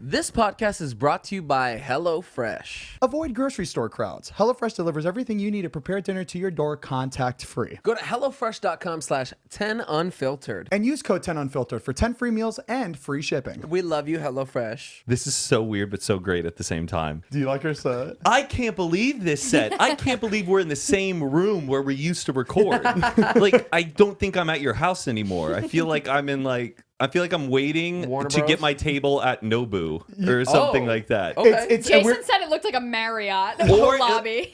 This podcast is brought to you by HelloFresh. Avoid grocery store crowds. HelloFresh delivers everything you need to prepare dinner to your door contact-free. Go to HelloFresh.com/10Unfiltered. And use code 10Unfiltered for 10 free meals and free shipping. We love you, HelloFresh. This is so weird, but so great at the same time. Do you like your set? I can't believe this set. I can't believe we're in the same room where we used to record. Like, I don't think I'm at your house anymore. I feel like I'm waiting Warner to Bros? get my table at Nobu or something like that. Okay. Jason said it looked like a Marriott Or lobby.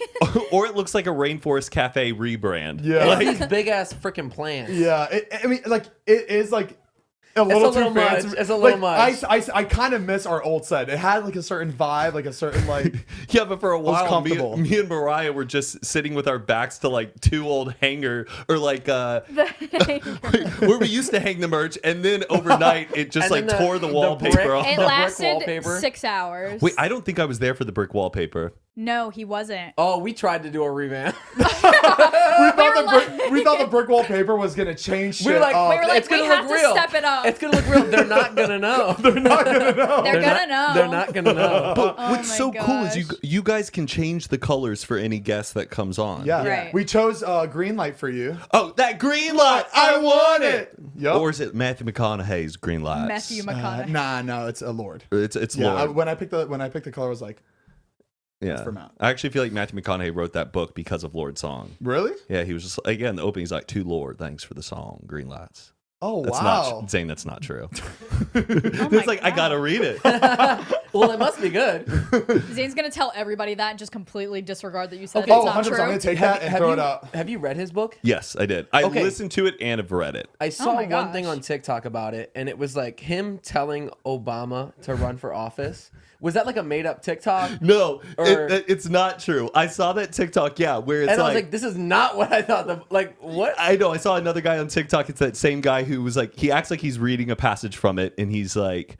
Or it looks like a Rainforest Cafe rebrand. Yeah. Like these big ass freaking plants. Yeah. It is like a little too fancy. It's a little much. I kind of miss our old set. It had like a certain vibe, like a certain like. Yeah, but for a while, comfortable. me and Mariah were just sitting with our backs to like two old hanger or like where we used to hang the merch, and then overnight it just And like then tore the wallpaper brick- off. It brick lasted wallpaper. 6 hours. Wait, I don't think I was there for the brick wallpaper. No, he wasn't. Oh, we tried to do a revamp. We thought the brick wallpaper was gonna change shit. We were like, up. it's gonna we have look to real. step it up. It's gonna look real. They're not gonna know. They're gonna know. They're not gonna know. But Oh what's my so cool is gosh. you guys can change the colors for any guest that comes on. Yeah. Right. We chose green light for you. Oh, that green light! I want it. Yep. Or is it Matthew McConaughey's green lights? Matthew McConaughey. No, it's a Lord. It's Yeah. Lord. When I picked the color, I was like, Yeah. for Matt. I actually feel like Matthew McConaughey wrote that book because of Lord's song. really? Yeah, he was just again the opening's like, "To Lord, thanks for the song, Green Lights." Oh That's wow. not Zane. That's not true. Oh It's like I gotta read it. Well, it must be good. Zane's gonna tell everybody that and just completely disregard that you said Okay. it's Oh, not 100%. I'm true. gonna take that and throw it out. Have you read his book? Yes, I did. I Okay. listened to it and have read it. I saw my one thing gosh. on TikTok about it, and it was like him telling Obama to run for office. Was that like a made up TikTok? No, Or- it's not true. I saw that TikTok, yeah, where it's And I was like, like, this is not what I thought. What? I know. I saw another guy on TikTok. It's that same guy who was like, he acts like he's reading a passage from it, and he's like,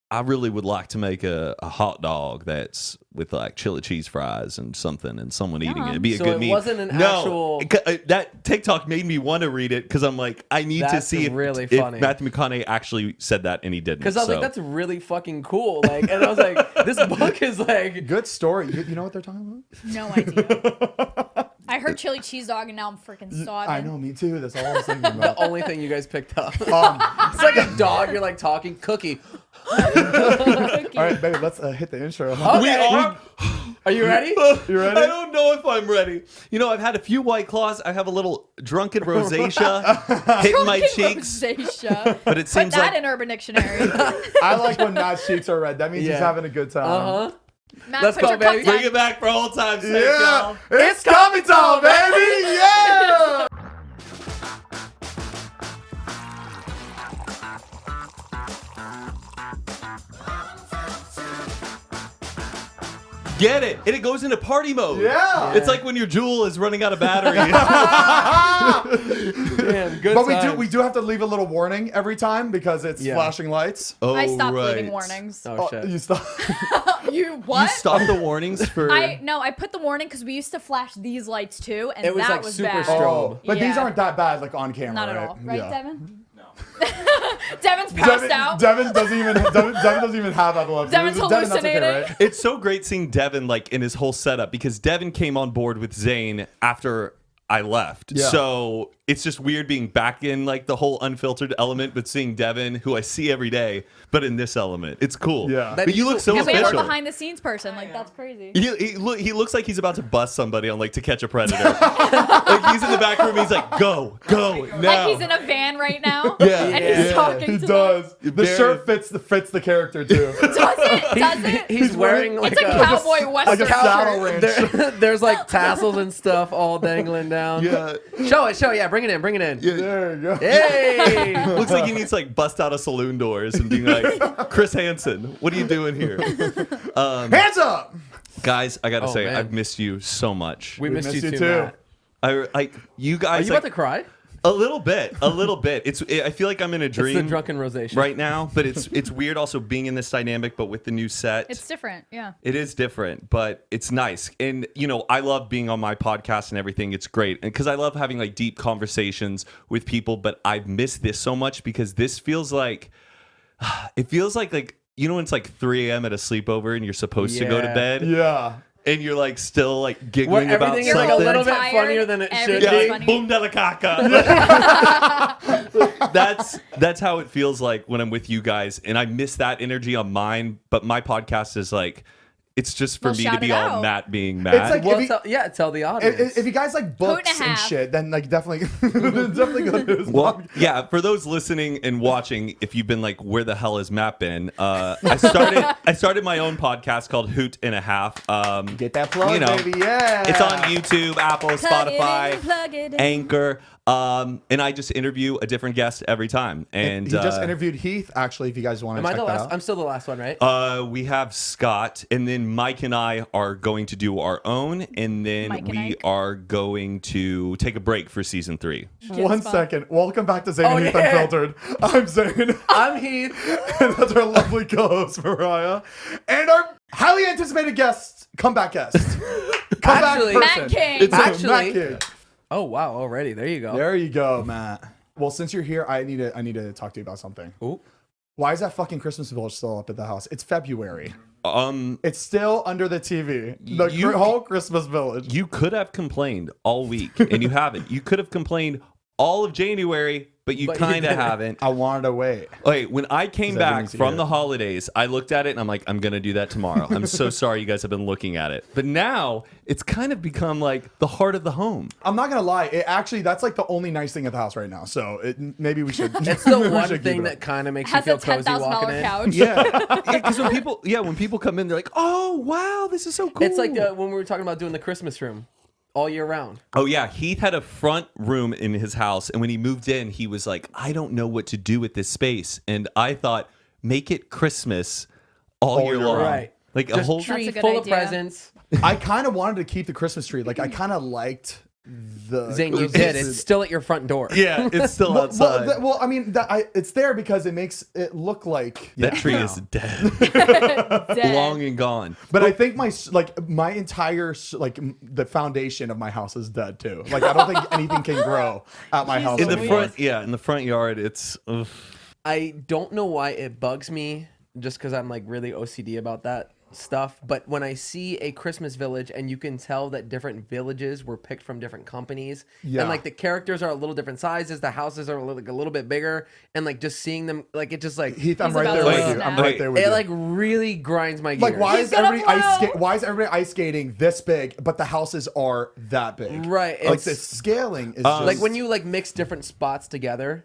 I really would like to make a hot dog that's with like chili cheese fries and something, and someone eating it. It'd be a So good it meme. wasn't an no, actual- that TikTok made me want to read it because I'm like, I need to That's see if, really if funny. Matthew McConaughey actually said that, and he didn't. Because I was like, that's really fucking cool. Like, and I was like, this book is like. Good story. You know what they're talking No idea. I heard chili cheese dog and now I'm freaking about? starving. I know, me too. That's all I was thinking The about. only thing you guys picked up. All It's like a dog. You're like talking cookie. right, baby, let's hit the intro. We are. Are you ready? You ready? I don't know if I'm ready. You know, I've had a few White Claws. I have a little drunken rosacea hitting my cheeks. Rosacea. But it Put seems that like in Urban Dictionary. I like when Matt's cheeks are red. That means he's Yeah. having a good time. Uh huh. Matt, Let's put go, your cup baby. down. bring it back for old time's sake, Yeah, y'all. it's coming time, baby. Yeah. Get it? And it goes into party mode. Yeah. It's like when your Juul is running out of battery. Damn, good But times. we do have to leave a little warning every time because it's Yeah. flashing lights. Oh, I stopped right. leaving warnings. Oh, shit. You stop. You what? You stop the warnings for. I put the warning because we used to flash these lights too, and It was, that like, was super bad. strobe. But these Yeah. aren't that bad, like on camera. Not at right? all, right, Yeah. Devin? No. Devin's passed out. Devin doesn't even have epilepsy. Devin's Devin, that's hallucinating. okay, right? It's so great seeing Devin like in his whole setup because Devin came on board with Zane after I left. Yeah. So it's just weird being back in like the whole unfiltered element, but seeing Devin, who I see every day, but in this element. It's cool. Yeah. But you look so And we have a official. behind the scenes person. Like, that's crazy. He looks like he's about to bust somebody on like To Catch a Predator. Like he's in the back room. He's like, go now. Like he's in a van right now. Yeah. And he's talking He to does. them. The Very- shirt fits the character too. them. Does it? Does it? He's wearing like It's a cowboy western like a saddle shirt. ranch. There's like tassels and stuff all dangling down. Yeah. Show it. Yeah, bring it in. There you go. Hey. Looks like he needs to like bust out of saloon doors and be like, Chris Hansen, what are you doing here? Hands up. Guys, I gotta Oh, say, man. I've missed you so much. We missed missed you you too. too. Matt. I like you Are guys. you like, about to cry? a little bit. I feel like I'm in a It's the dream drunken rosacea. right now, but it's weird also being in this dynamic, but with the new set. It's different. Yeah. It is different, but it's nice. And, you know, I love being on my podcast and everything. It's great. And because I love having like deep conversations with people, but I've missed this so much because this feels like, it feels like you know when it's like 3 a.m. at a sleepover and you're supposed to go to Yeah. bed, Yeah. and you're like still like Where giggling about everything is something. like a little bit Tired, funnier than it should Yeah, everything's be. like, funny. boom de la caca. That's how it feels like when I'm with you guys, and I miss that energy on mine. But my podcast is like, it's just for Well, me to shout be it all out. Matt being Matt. It's like- Well, If he- tell the audience. If you guys like books and a and half. shit, then like definitely go to his well, podcast. yeah. For those listening and watching, if you've been like, "Where the hell has Matt been?" I started my own podcast called Hoot and a Half. Get that plug, you know, baby. Yeah. It's on YouTube, Apple, Plug it in, Spotify, plug it in. Anchor, and I just interview a different guest every time. And he just interviewed Heath, actually, if you guys want to Am I check the that last? out. I'm still the last one, right? we have Scott, and then Mike and I are going to do our own, and then Mike and we Ike. are going to take a break for season 3. One fun. second. Welcome back to Zane Oh, and Heath yeah. Unfiltered. I'm Zane. I'm Heath. And that's our lovely co-host, Mariah. And our highly anticipated guest, comeback guest. Comeback Actually- person. Matt King. It's Actually- Matt King. Oh wow! Already there you go. There you go, Matt. Well, since you're here, I need to talk to you about something. Ooh. Why is that fucking Christmas village still up at the house? It's February. Um, It's still under the TV. The You- whole Christmas village. you could have complained all week, and you haven't. You could have complained all of January, but you But you kind of didn't. haven't. I wanted to wait. Wait, when I came 'Cause I back didn't see from it. the holidays, I looked at it and I'm like, I'm gonna do that tomorrow. I'm so sorry you guys have been looking at it. But now it's kind of become like the heart of the home. I'm not gonna lie. It actually, that's like the only nice thing at the house right now. So maybe we should. It's maybe the we one should keep thing it that up. kind of makes you Has feel a cozy walking $10,000 in. couch. Yeah, because when people come in, they're like, oh wow, this is so cool. It's like when we were talking about doing the Christmas room all year round. Oh yeah, Heath had a front room in his house, and when he moved in, he was like, "I don't know what to do with this space," and I thought, make it Christmas all year year long, round. Right. Like a Just whole. tree That's a good full idea. of presents. I kind of wanted to keep the Christmas tree. Like I kind of liked the. Zane, you did. It's still at your front door. Yeah, it's still Well, outside. well, I mean, it's there because it makes it look like that yeah. tree is dead, Dead. long and gone. But I think my entire the foundation of my house is dead too. Like I don't think anything can grow at my house In the anymore. front, yeah, in the front yard, it's. Ugh. I don't know why it bugs me, just because I'm like really OCD about that stuff. But when I see a Christmas village and you can tell that different villages were picked from different companies, Yeah. and like the characters are a little different sizes, the houses are like a little bit bigger, and like just seeing them, like it just like Heath, I'm He's right about there to with snap. you. I'm Wait, right there with it you. like really grinds my gears. Like why He's is gonna everybody blow. why is everybody ice skating this big, but the houses are that big? Right, Like it's- the scaling is just like when you like mix different spots together.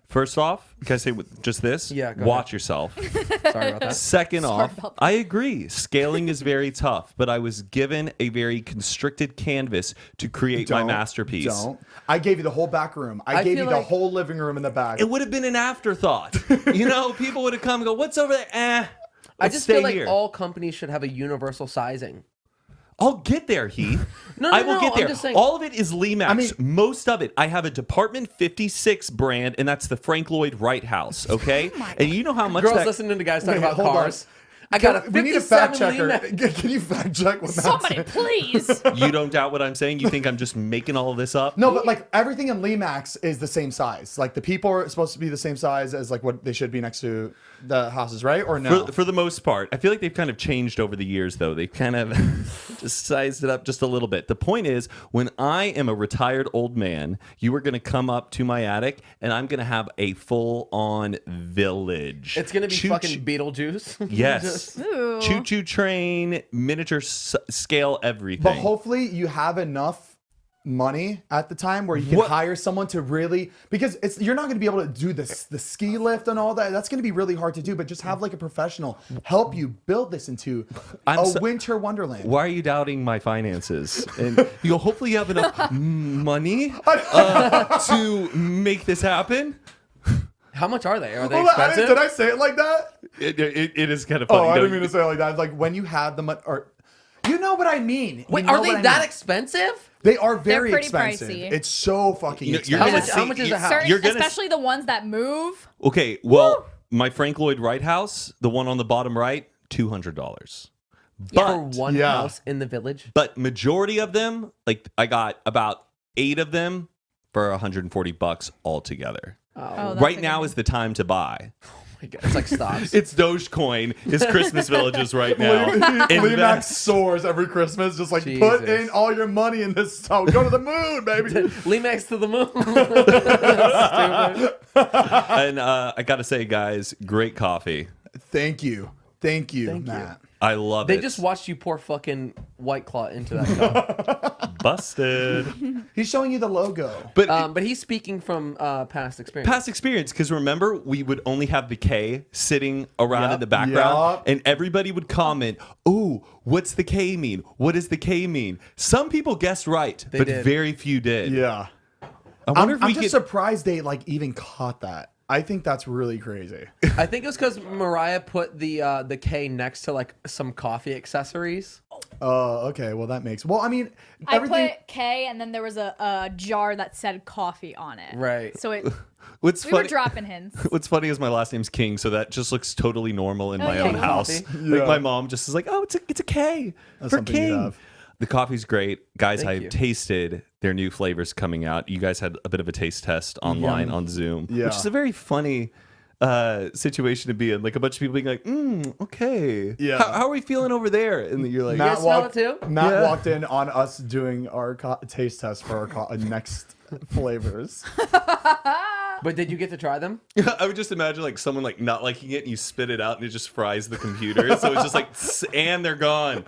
First off, can I say with just this? Yeah, go Watch yourself. Sorry about that. Second Sorry off, about that. I agree. Scaling is very tough, but I was given a very constricted canvas to create my Don't- masterpiece. Don't. I gave you the whole back room. I I gave feel you the like- whole living room in the back. It would have been an afterthought. You know, people would have come and go, "What's over there?" I let's just stay feel like here. all companies should have a universal sizing. I'll get there, Heath. No, I no, will no, get I'm there. just saying- All of it is Lemax. I mean- most of it. I have a Department 56 brand, and that's the Frank Lloyd Wright House. Okay, and you know how much Girls that. listening to guys talking Wait, about hold on. cars. I got a we need a fact 57 checker. Lemax. Can you fact check what Matt's Somebody, saying? please. You don't doubt what I'm saying? You think I'm just making all of this up? No, but like everything in Lemax is the same size. Like the people are supposed to be the same size as like what they should be next to the houses, right? Or no? For the most part. I feel like they've kind of changed over the years, though. They've kind of just sized it up just a little bit. The point is, when I am a retired old man, you are going to come up to my attic, and I'm going to have a full-on village. It's gonna be Choo- fucking Beetlejuice. Yes. Just- Ooh. Choo-choo train, miniature scale, everything. But hopefully you have enough money at the time where you can What- hire someone to really, because you're not going to be able to do the ski lift and all that. That's going to be really hard to do. But just have like a professional help you build this into I'm a so- winter wonderland. Why are you doubting my finances? And you go, hopefully you have enough money to make this happen. How much are they? Are they Hold on, expensive? did I say it like that? It is kind of funny. Oh, I don't didn't mean you? to say it like that. Like when you have the money, or you know what I mean. Wait, You know are they what I that mean. expensive? They are very pretty expensive. pricey. It's so fucking You're expensive. How gonna much- how much is a house? Certain, You're gonna especially the ones that move. Okay, well, my Frank Lloyd Wright house, the one on the bottom right, $200. For But one yeah. house in the village? majority of them, like I got about 8 of them for $140 altogether. Oh, that's Right a now good is the time to buy. my God. It's like stocks. It's Dogecoin. It's Christmas villages right now. Lee Max Invest. sours every Christmas. Just like Jesus. put in all your money in this stuff. Go to the moon, baby. Limax to the moon. Stupid. And I got to say, guys, great coffee. Thank you, Matt. I love They it. just watched you pour fucking White Claw into that cup. Busted. He's showing you the logo. But But he's speaking from past experience. past experience, because remember, we would only have the K sitting around Yep. in the background, Yup. and everybody would comment, "Ooh, what's the K mean? What does the K mean?" Some people guessed right, but did. very few did. Yeah. I wonder I'm if we just could. surprised they like even caught that. I think that's really crazy. I think it was because Mariah put the K next to like some coffee accessories. Okay. Well, that makes. Well, I mean, I everything. put K, and then there was a jar that said coffee on it. Right. So What's we were funny? dropping hints. What's funny is my last name's King, so that just looks totally normal in my Okay. own house. Coffee. Like Yeah. my mom just is like, "Oh, it's a K That's for something you King." have. The coffee's great, guys. Thank I've you. tasted their new flavors coming out. You guys had a bit of a taste test online on Zoom, Yeah. which is a very funny situation to be in. Like a bunch of people being like, okay, Yeah. How are we feeling over there? And you're like, guys smell it too? Matt Yeah. walked in on us doing our taste test for our next flavors. But did you get to try them? I would just imagine like someone like not liking it and you spit it out and it just fries the computer. So it's just like, and they're gone.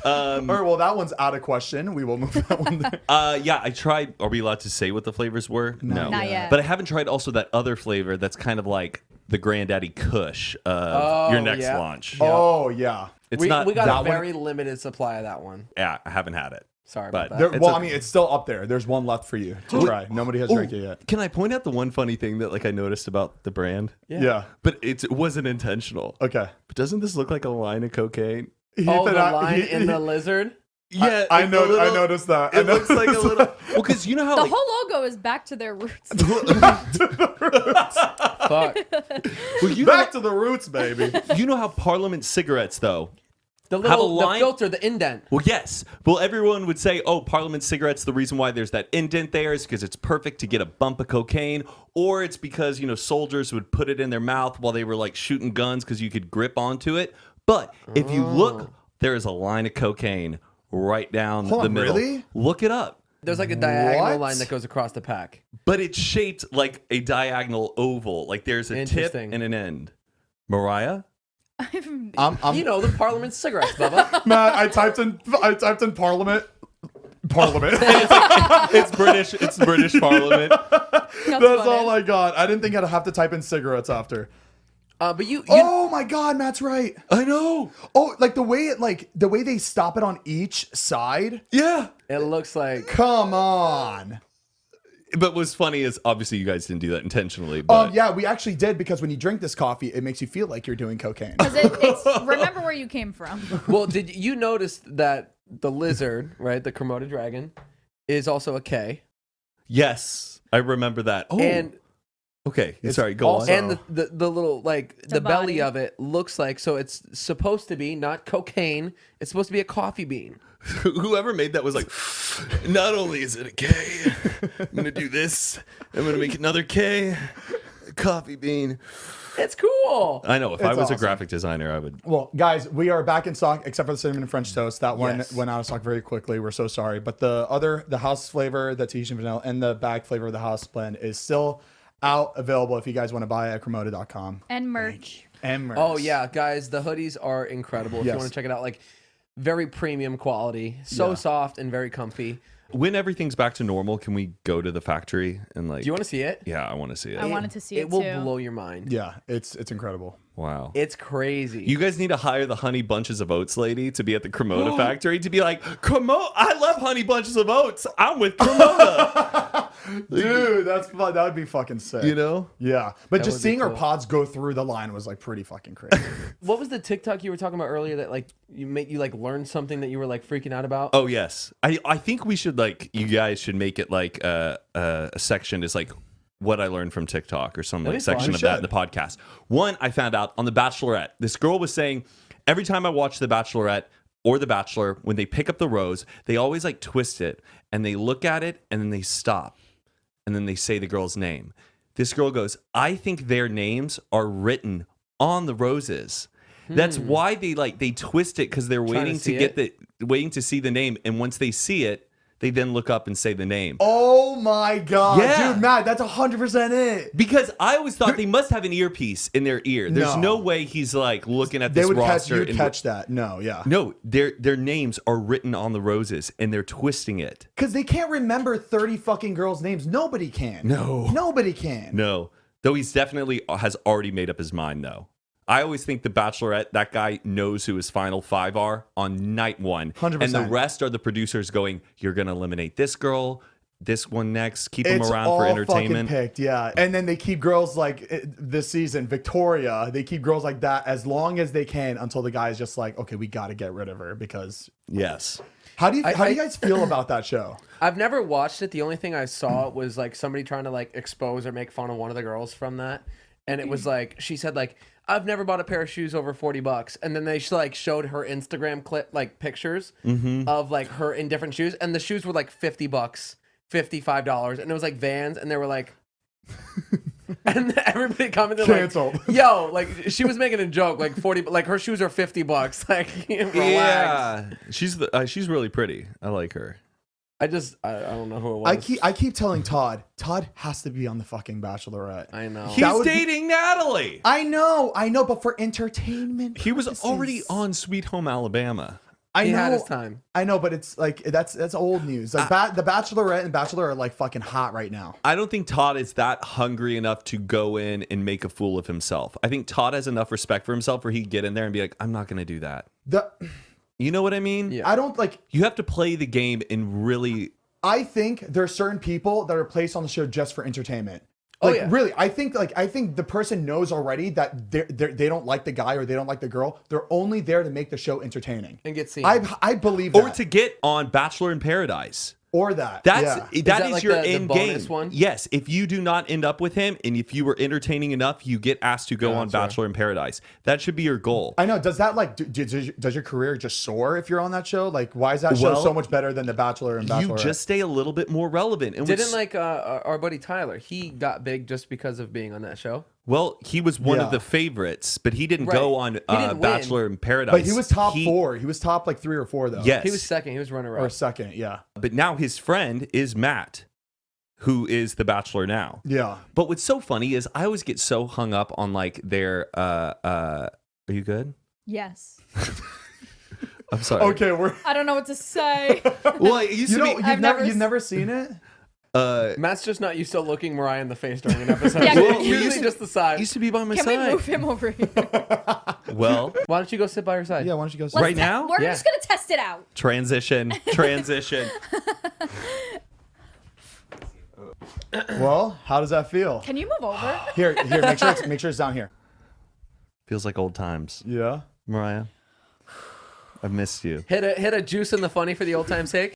All right, well, that one's out of question. We will move that one there. Yeah, I tried. Are we allowed to say what the flavors were? No. Not yet. But I haven't tried also that other flavor that's kind of like the Granddaddy Kush of your next yeah. launch. Oh, yeah. It's we not got that a one- very limited supply of that one. Yeah, I haven't had it. Sorry But about that. There, It's well, a- I mean, it's still up there. There's one left for you to try. Nobody has drank it yet. Can I point out the one funny thing that like I noticed about the brand? Yeah. But it wasn't intentional. Okay. But doesn't this look like a line of cocaine? Oh, the Ethan, line in the lizard? Yeah, I like know. the little- I noticed that. I It looks like a noticed little. Well, because you know how The like, whole logo is back to their roots. Fuck. well, you know, Back to the roots, baby. you know how Parliament cigarettes though. The Have a little the line- filter, the indent. Well, yes. Well, everyone would say, oh, Parliament cigarettes, the reason why there's that indent there is because it's perfect to get a bump of cocaine, or it's because, you know, soldiers would put it in their mouth while they were like shooting guns because you could grip onto it. But if you look, there is a line of cocaine right down Hold the on, middle. really? Look it up. There's like a diagonal What? line that goes across the pack. But it's shaped like a diagonal oval. Like there's a tip Interesting. and an end. Mariah? I'm You know, the Parliament cigarettes, Bubba. Matt. I typed in Parliament. Parliament. It's British. It's British Parliament. That's all I got. I didn't think I'd have to type in cigarettes after. But you Oh my God, Matt's right. I know. Oh, like the way they stop it on each side. Yeah. it looks like Come on. But what's funny is obviously you guys didn't do that intentionally. But Yeah, we actually did because when you drink this coffee, it makes you feel like you're doing cocaine. Because it's remember where you came from. well, did you notice that the lizard, right, the Komodo dragon, is also a K, yes, I remember that. Oh, and okay. It's Sorry, go also- on. and the little like The the belly body. of it looks like, so it's supposed to be not cocaine. It's supposed to be a coffee bean. Whoever made that was like, not only is it a K, I'm gonna do this. I'm gonna make another K, coffee bean. It's cool. I know. If I It's was a awesome. graphic designer, I would. Well, guys, we are back in stock except for the cinnamon French toast. That one Yes. went out of stock very quickly. We're so sorry. But the house flavor, the Tahitian vanilla, and the bag flavor of the house blend is still out available if you guys want to buy it at Komodo.com. And merch. And merch. Oh yeah, guys, the hoodies are incredible. If Yes. you want to check it out, like very premium quality, so Yeah. soft and very comfy. When everything's back to normal, can we go to the factory and like? Do you want to see it? Yeah, I want to see it. I wanted to see it will too. blow your mind. Yeah, it's incredible. Wow. It's crazy. You guys need to hire the Honey Bunches of Oats lady to be at the Cremota factory to be like, Cremota, I love Honey Bunches of Oats. I'm with Cremota. Dude, that's fun. That would be fucking sick. You know? Yeah. But just would be seeing our cool. pods go through the line was like pretty fucking crazy. What was the TikTok you were talking about earlier that like you like learn something that you were like freaking out about? Oh, yes. I think we should like, you guys should make it like a section is like what I learned from TikTok or some like That'd be section fun. of that in the podcast. One, I found out on The Bachelorette, this girl was saying every time I watch The Bachelorette or The Bachelor, when they pick up the rose, they always like twist it and they look at it and then they stop and then they say the girl's name. This girl goes, I think their names are written on the roses. That's why they twist it because they're waiting waiting to see the name, and once they see it, they then look up and say the name. Oh my god, Yeah. dude, Matt, that's 100% it. Because I always thought they must have an earpiece in their ear. There's no way he's like looking at this roster. They would catch that. No, yeah. No, their names are written on the roses, and they're twisting it. Because they can't remember 30 fucking girls' names. Nobody can. No. Nobody can. No, though he's definitely has already made up his mind though. I always think the Bachelorette, that guy knows who his final 5 are on night 1. 100%. And the rest are the producers going, you're going to eliminate this girl, this one next, keep them It's around all for entertainment. fucking picked, yeah. And then they keep girls like this season, Victoria, they keep girls like that as long as they can until the guy's just like, okay, we got to get rid of her because. Yes. How do you guys feel about that show? I've never watched it. The only thing I saw was like somebody trying to like expose or make fun of one of the girls from that. And it was like, she said like, I've never bought a pair of shoes over $40. And then they like showed her Instagram clip, like pictures of like her in different shoes. And the shoes were like $50, $55. And it was like Vans. And they were like, and everybody commented Canceled. like, yo, like she was making a joke, like 40, like her shoes are $50. Like, relax. Yeah. She's really pretty. I like her. I don't know who it was. I keep telling Todd has to be on the fucking Bachelorette. I know. He's dating Natalie. I know, but for entertainment He was purposes. already on Sweet Home Alabama. He had his time. I know, but it's like that's old news. Like the Bachelorette and Bachelor are like fucking hot right now. I don't think Todd is that hungry enough to go in and make a fool of himself. I think Todd has enough respect for himself where he'd get in there and be like, I'm not going to do that. You know what I mean? Yeah. I don't like. You have to play the game and really. I think there are certain people that are placed on the show just for entertainment. Oh, Like yeah. really, I think the person knows already that they don't like the guy or they don't like the girl. They're only there to make the show entertaining And get seen. I believe Or that. to get on Bachelor in Paradise. Or that. That that is like your the end game. bonus one? Yes, if you do not end up with him, and if you were entertaining enough, you get asked to go on Bachelor in Paradise. That should be your goal. I know. Does that like does your career just soar if you're on that show? Like, why is that show so much better than The Bachelor and Bachelorette? You just stay a little bit more relevant. And Didn't like our buddy Tyler? He got big just because of being on that show. Well, he was one Yeah. of the favorites, but he didn't Right. go on He didn't Bachelor in Paradise. But he was top 4. He was top like 3 or 4 though. Yes. He was second. He was runner Or up. second. Yeah. But now his friend is Matt, who is the Bachelor now. Yeah. But what's so funny is I always get so hung up on like their are you good? Yes. I'm sorry. Okay. I don't know what to say. Well, it used You to know, be you've never seen it? Matt's just not used to looking Mariah in the face during an episode. Yeah, Well, we usually used- just the side. used to be by my Can we side. move him over here? Well, Why don't you go sit by her side? Yeah. Why don't you go? Let's Right now? We're Yeah. just gonna test it out. transition. Well, how does that feel? Can you move over? Here. Make sure it's down here. Feels like old times. Yeah. Mariah, I've missed you. Hit a juice in the funny for the old time's sake.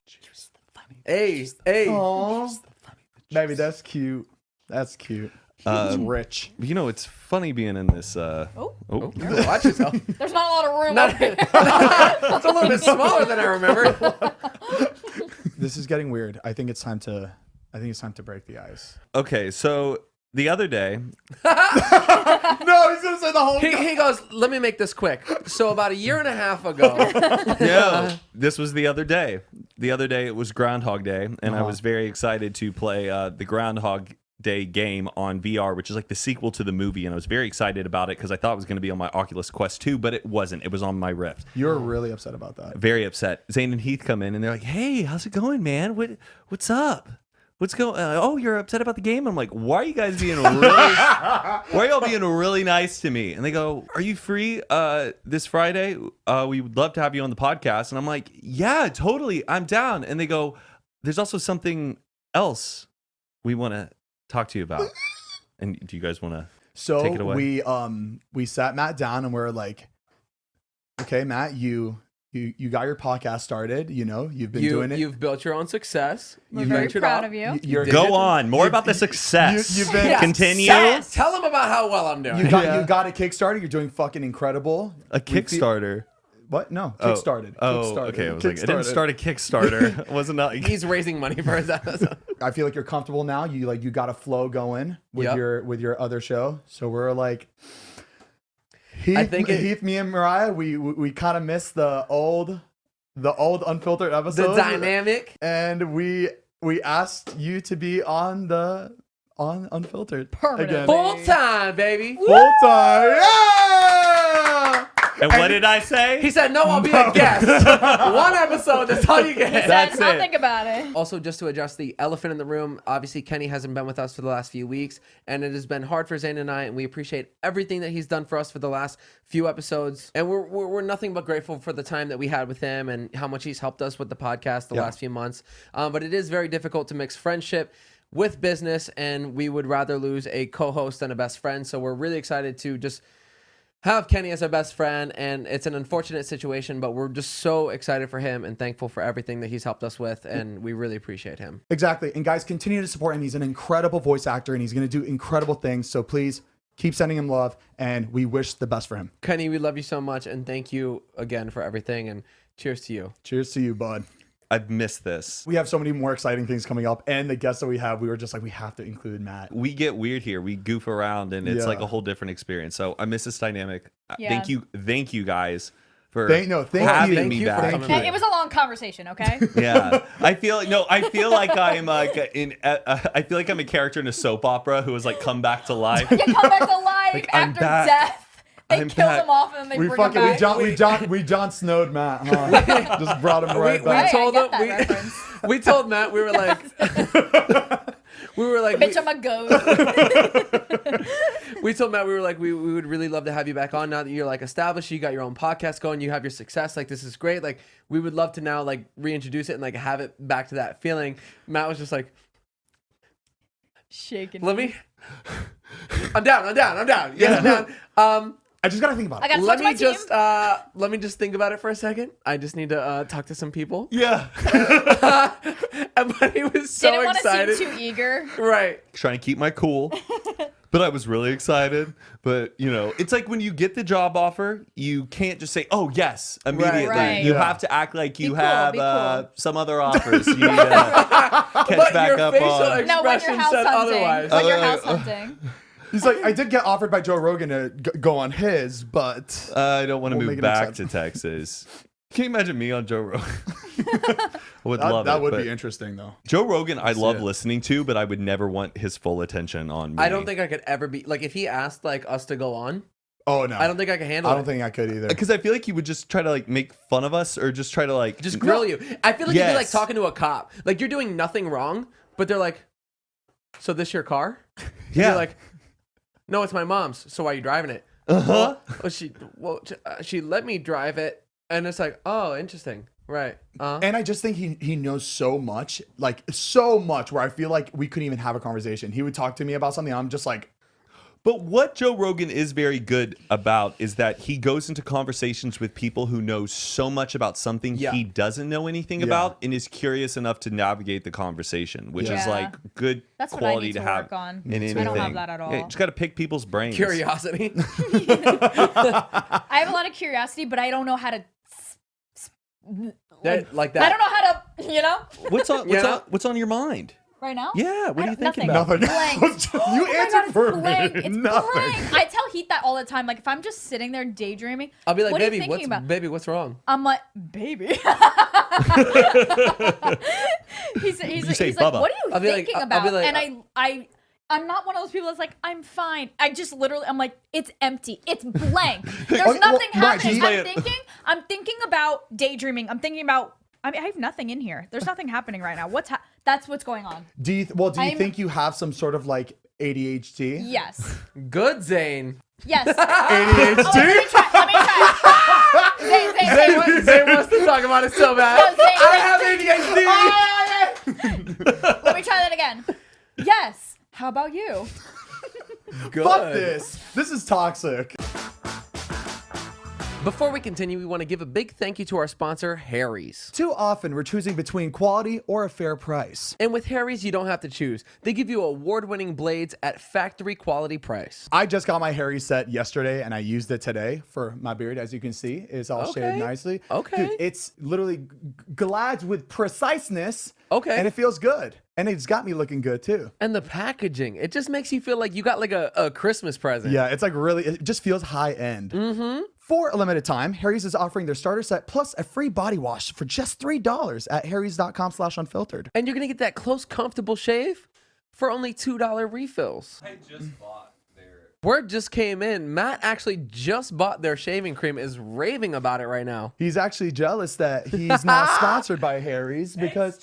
Hey. Aww. Baby, that's cute. That's cute. It's rich. You know, it's funny being in this. Oh, Watch yourself. there's not a lot of room up here. It's a little bit smaller than I remember. This is getting weird. I think it's time to break the ice. Okay, so the other day, No, he's gonna say the whole. He goes, let me make this quick. So about a year and a half ago, no, this was the other day. The other day it was Groundhog Day, and I was very excited to play the Groundhog Day game on VR, which is like the sequel to the movie, and I was very excited about it because I thought it was going to be on my Oculus Quest 2, but it wasn't. It was on my Rift. You're really upset about that. Very upset. Zane and Heath come in, and they're like, "Hey, how's it going, man? What's up? What's going? Oh, you're upset about the game?" I'm like, "Why are you guys being why are y'all being really nice to me?" And they go, "Are you free this Friday? We would love to have you on the podcast." And I'm like, "Yeah, totally. I'm down." And they go, "There's also something else we want to talk to you about." And do you guys want to So take it away? we sat Matt down and we're like, "Okay, Matt, you got your podcast started. You know, you've been doing it. You've built your own success. We're You very ventured proud out. of you. You're did Go it. on. More about the success. you've been- Continue. Tell them about how well I'm doing. You got a Kickstarter. You're doing fucking incredible. A Kickstarter. What? No, Oh. kickstarted. Oh, Kickstarted. okay. I was like, I didn't start a Kickstarter. It wasn't like He's raising money for his episode. I feel like you're comfortable now. You got a flow going with Yep. your other show. So we're like, Heath, I think Heath, me and Mariah, we kind of miss the old Unfiltered The episodes. dynamic. And we asked you to be on Unfiltered Permanently. again. Full time, baby. Full time. Yeah! And what did I say? He said, no, I'll be a guest. One episode, that's all you get. That's I'll it. think about it. Also, just to address the elephant in the room, obviously Kenny hasn't been with us for the last few weeks, and it has been hard for Zane and I, and we appreciate everything that he's done for us for the last few episodes. And we're nothing but grateful for the time that we had with him and how much he's helped us with the podcast the last few months. But it is very difficult to mix friendship with business, and we would rather lose a co-host than a best friend. So we're really excited to just have Kenny as our best friend, and it's an unfortunate situation, but we're just so excited for him and thankful for everything that he's helped us with, and we really appreciate him. Exactly. And guys, continue to support him. He's an incredible voice actor, and he's going to do incredible things. So please keep sending him love, and we wish the best for him. Kenny, we love you so much, and thank you again for everything, and cheers to you. Cheers to you, bud. I've missed this. We have so many more exciting things coming up, and the guests that we have, we were just like, we have to include Matt. We get weird here. We goof around, and it's Yeah. like a whole different experience. So I miss this dynamic. Yeah. Thank you guys for Thank having you. me for back. coming It was a long conversation, okay? Yeah, I feel like I'm I feel like I'm a character in a soap opera who has like come back to life. You come back to life Like, I'm after back. death. They I'm kill back. him off and then they We bring fucking him back. we Jon Snowed Matt, huh? Just brought him right we back. Hey, told I him- get that reference. We told Matt, we were like, Bitch, I'm a ghost. we told Matt, we were like, we would really love to have you back on now that you're like established, you got your own podcast going, you have your success, like this is great. Like we would love to now like reintroduce it and like have it back to that feeling. Matt was just like, Shaking. I'm down. Yes, I'm down. I just gotta think about I it. gotta talk Let to my me team. just let me just think about it for a second. I just need to talk to some people. Yeah, But he was so Didn't want to excited. seem too eager. Right. trying to keep my cool. But I was really excited. But you know, it's like when you get the job offer, you can't just say, "Oh yes," immediately. Right. You Yeah. have to act like you cool, have be cool. some other offers. You need to catch But back your up facial on. No, when expression you're house said hunting. otherwise. When you're house hunting. He's like, I did get offered by Joe Rogan to go on his, but I don't want to We'll move make an back to exception. Texas. Can you imagine me on Joe Rogan? I would love that it. would but be interesting though. Joe Rogan, I love it. listening to, but I would never want his full attention on me. I don't think I could ever be like if he asked like us to go on. Oh no, I don't think I could handle I it. don't think I could either. because I feel like he would just try to like make fun of us or just try to like Just grill you. I feel like you'd be like Yes. talking to a cop. Like you're doing nothing wrong, but they're like, "So this your car?" And Yeah. You're like, "No, it's my mom's. So why are you driving it?" Uh-huh. She let me drive it, and it's like, "Oh, interesting, right?" And I just think he knows so much, like so much, where I feel like we couldn't even have a conversation. He would talk to me about something. I'm just like, But what Joe Rogan is very good about is that he goes into conversations with people who know so much about something Yeah. he doesn't know anything Yeah. about and is curious enough to navigate the conversation, which is Yeah. like good That's what I quality need to have work on. in I anything. don't have that at all. Yeah, you just got to pick people's brains. Curiosity. I have a lot of curiosity, but I don't know how to. Like I that. don't know how to, you know, What's on your mind? right now. Yeah, what are you thinking nothing. about? nothing. Blank. You Oh my answered God, it's for blank. me. It's Nothing. blank. I tell Heath that all the time. Like if I'm just sitting there daydreaming, I'll be like, what are you "Baby, thinking about?" what's wrong?" I'm like, baby. he's say, like, "Bubba." what are you I'll be like- thinking I'll about? be like, and I'm not one of those people that's like, I'm fine. I just literally, I'm like, it's empty. It's blank. There's well, nothing right, happening. he's- I'm thinking about daydreaming. I'm thinking about, I mean, I have nothing in here. There's nothing happening right now. That's what's going on. Do you I'm- think you have some sort of like ADHD? Yes. Good, Zane. Yes. ADHD? Oh, let me try. Zane. Zane wants to talk about it so bad. No, Zane, I have ADHD. Let me try that again. Yes. How about you? Good. Fuck this. This is toxic. Before we continue, we want to give a big thank you to our sponsor, Harry's. Too often, we're choosing between quality or a fair price. And with Harry's, you don't have to choose. They give you award-winning blades at factory quality price. I just got my Harry set yesterday, and I used it today for my beard. As you can see, it's all shaved nicely. Okay. Dude, it's literally glides with preciseness. Okay. And it feels good. And it's got me looking good, too. And the packaging, it just makes you feel like you got like a Christmas present. Yeah, it's like really, it just feels high end. Mm-hmm. For a limited time, Harry's is offering their starter set plus a free body wash for just $3 at harrys.com/unfiltered. And you're going to get that close, comfortable shave for only $2 refills. I just bought their. Word just came in. Matt actually just bought their shaving cream, is raving about it right now. He's actually jealous that he's not sponsored by Harry's because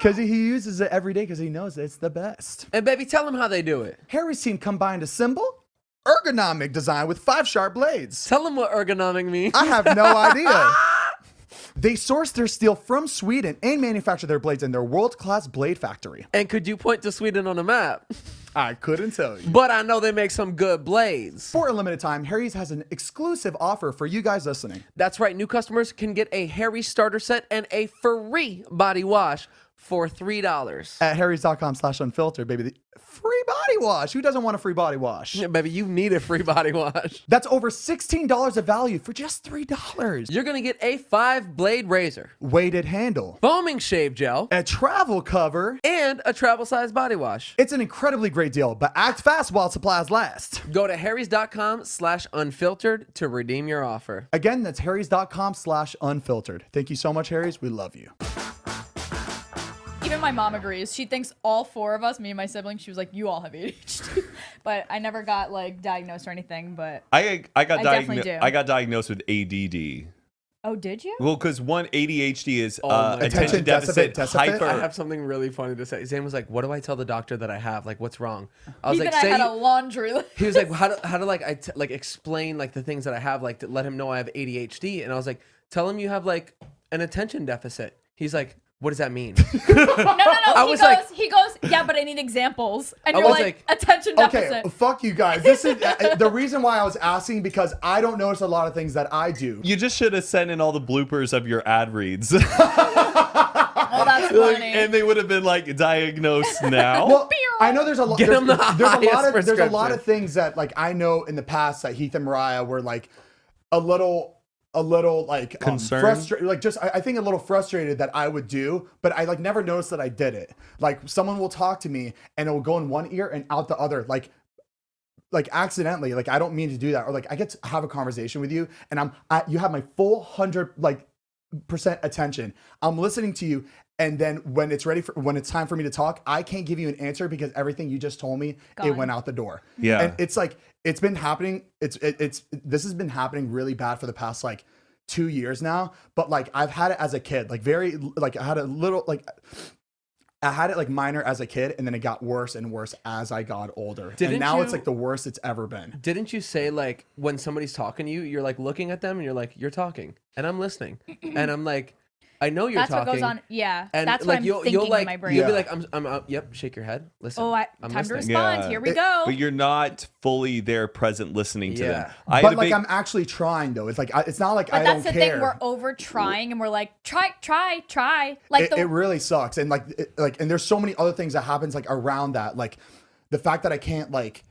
he uses it every day because he knows it's the best. And baby, tell them how they do it. Harry's team combined a simple, ergonomic design with 5 sharp blades. Tell them what ergonomic means. I have no idea. They source their steel from Sweden and manufacture their blades in their world-class blade factory. And could you point to Sweden on a map? I couldn't tell you. But I know they make some good blades. For a limited time, Harry's has an exclusive offer for you guys listening. That's right. New customers can get a Harry's starter set and a free body wash for $3. At harrys.com/unfiltered, baby. The free body wash. Who doesn't want a free body wash? Yeah, baby, you need a free body wash. That's over $16 of value for just $3. You're going to get a 5-blade razor, Weighted handle, foaming shave gel, a travel cover. and a travel-sized body wash. It's an incredibly great deal, but act fast while supplies last. Go to harrys.com/unfiltered to redeem your offer. Again, that's harrys.com/unfiltered. Thank you so much, Harry's. We love you. Even my mom agrees. She thinks all 4 of us, me and my siblings, she was like, you all have ADHD. But I never got like diagnosed or anything. But I got definitely do. I got diagnosed with ADD. oh, did you? Well, because one ADHD is my attention deficit deficit? I hyper. have something really funny to say. Zane was like, "What do I tell the doctor that I have? Like, what's wrong?" I was Even like, I "Say." had a laundry list. He was like, "How to like like explain like the things that I have, like to let him know I have ADHD?" And I was like, "Tell him you have like an attention deficit." He's like, "What does that mean?" No. was like- He goes, yeah, but I need examples. And I you're was like, like, attention Okay, deficit. fuck you guys. This is the reason why I was asking, because I don't notice a lot of things that I do. You just should have sent in all the bloopers of your ad reads. Oh, that's funny. And they would have been like diagnosed now. Well, I know there's a lot. Get There's, him the there's a lot highest of there's a lot prescription. of things that like I know in the past that Heath and Mariah were like a little like Concerned? frustrated, like just I think a little frustrated that I would do, but I like never noticed that I did it. Like someone will talk to me and it will go in one ear and out the other, like accidentally. Like I don't mean to do that, or like I get to have a conversation with you and you have my full 100% attention. I'm listening to you. And then when it's time for me to talk, I can't give you an answer because everything you just told me, it Gone. went out the door. Yeah. And it's like, it's been happening. This has been happening really bad for the past like 2 years now. But like, I've had it as a kid, like I had it like minor as a kid, and then it got worse and worse as I got older. Didn't and now you- it's like the worst it's ever been. Didn't you say like when somebody's talking to you, you're like looking at them and you're like, "You're talking," and I'm listening, and I'm like, "I know you're That's talking." what goes on. Yeah, And that's like what I'm you'll thinking like in my brain. you'll be Yeah. like, "I'm yep." Shake your head. Listen. Oh, I'm time to listening. respond. Yeah. Here we go. But you're not fully there, present, listening to Yeah. them. I had But a like big- I'm actually trying though. It's like it's not like But I that's don't the care. thing. We're over trying, and we're like, try. Like It really sucks, and and there's so many other things that happens like around that, like the fact that I can't like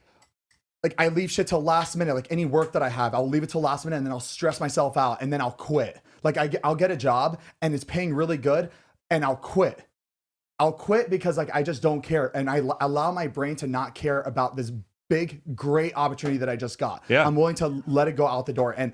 I leave shit till last minute. Like any work that I have, I'll leave it till last minute, and then I'll stress myself out, and then I'll quit. Like I'll get a job and it's paying really good, and I'll quit. I'll quit because like I just don't care, and I allow my brain to not care about this big great opportunity that I just got. Yeah. I'm willing to let it go out the door, and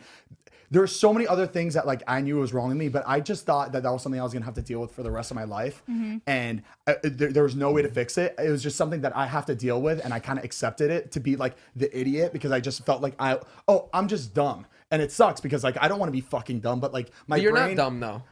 there's so many other things that like I knew was wrong with me, but I just thought that was something I was gonna have to deal with for the rest of my life, and there was no way to fix it. It was just something that I have to deal with, and I kind of accepted it to be like the idiot because I just felt like I'm just dumb, and it sucks because like I don't want to be fucking dumb, but like my But you're brain, not dumb though.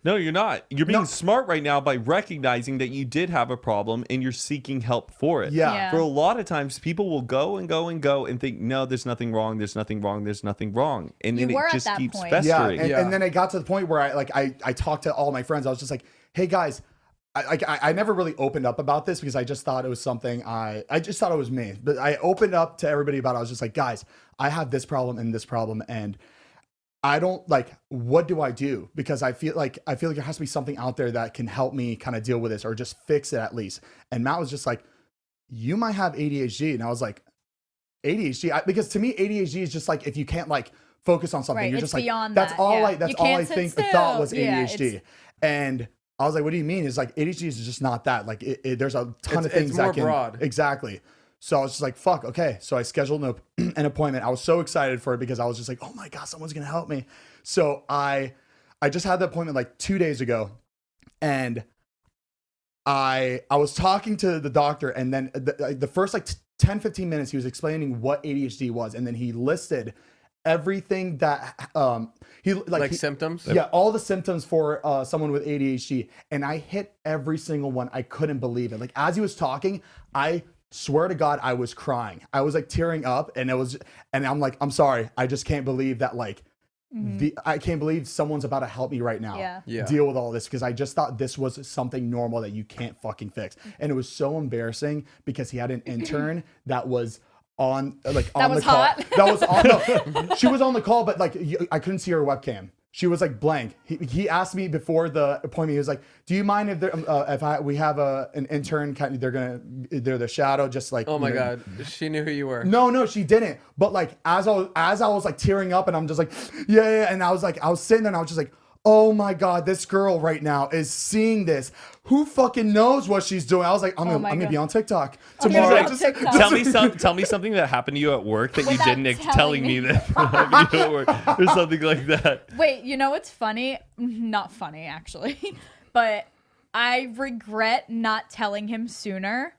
No, you're not. You're being No. smart right now by recognizing that you did have a problem and you're seeking help for it. Yeah. For a lot of times, people will go and go and go and think, no, there's nothing wrong. There's nothing wrong. There's nothing wrong. And You then were it at just that keeps point. Yeah, festering. and, Yeah. and then it got to the point where I talked to all my friends. I was just like, hey guys, I never really opened up about this because I just thought it was something I just thought it was me. But I opened up to everybody about it. I was just like, guys, I have this problem and I don't like, what do I do? Because I feel like there has to be something out there that can help me kind of deal with this or just fix it at least. And Matt was just like, you might have ADHD. And I was like, ADHD? Because to me, ADHD is just like, if you can't like focus on something, Right, you're it's just like, beyond that's that, all yeah. I, that's You all can't I sit think still. I thought was Yeah, ADHD. And I was like, what do you mean? It's like, ADHD is just not that. Like there's a ton of things it's more that can, broad. Exactly. So I was just like, fuck, okay. So I scheduled an appointment. I was so excited for it because I was just like, oh my God, someone's going to help me. So I just had the appointment like 2 days ago, and I was talking to the doctor, and then the first like 10, 15 minutes, he was explaining what ADHD was. And then he listed everything that symptoms. Yeah, all the symptoms for someone with ADHD, and I hit every single one. I couldn't believe it. Like as he was talking, I swear to God, I was crying. I was like tearing up, and I'm like, I'm sorry, I just can't believe that. Like, I can't believe someone's about to help me right now. Yeah. Deal with all this, because I just thought this was something normal that you can't fucking fix, and it was so embarrassing because he had an intern that was on the call. Hot. That was on. No, she was on the call, but like I couldn't see her webcam. She was like blank. He asked me before the appointment. He was like, "Do you mind if we have an intern? They're the shadow, just like." Oh my God, she knew who you were. No, she didn't. But like as I was like tearing up, and I'm just like, yeah, and I was sitting there, and I was just like, oh my God, this girl right now is seeing this. Who fucking knows what she's doing? I was like, I'm gonna be on TikTok tomorrow. Tell me something that happened to you at work that you Without didn't telling telling me me. that happened to you at work, or something like that. Wait, you know what's funny? Not funny, actually. But I regret not telling him sooner.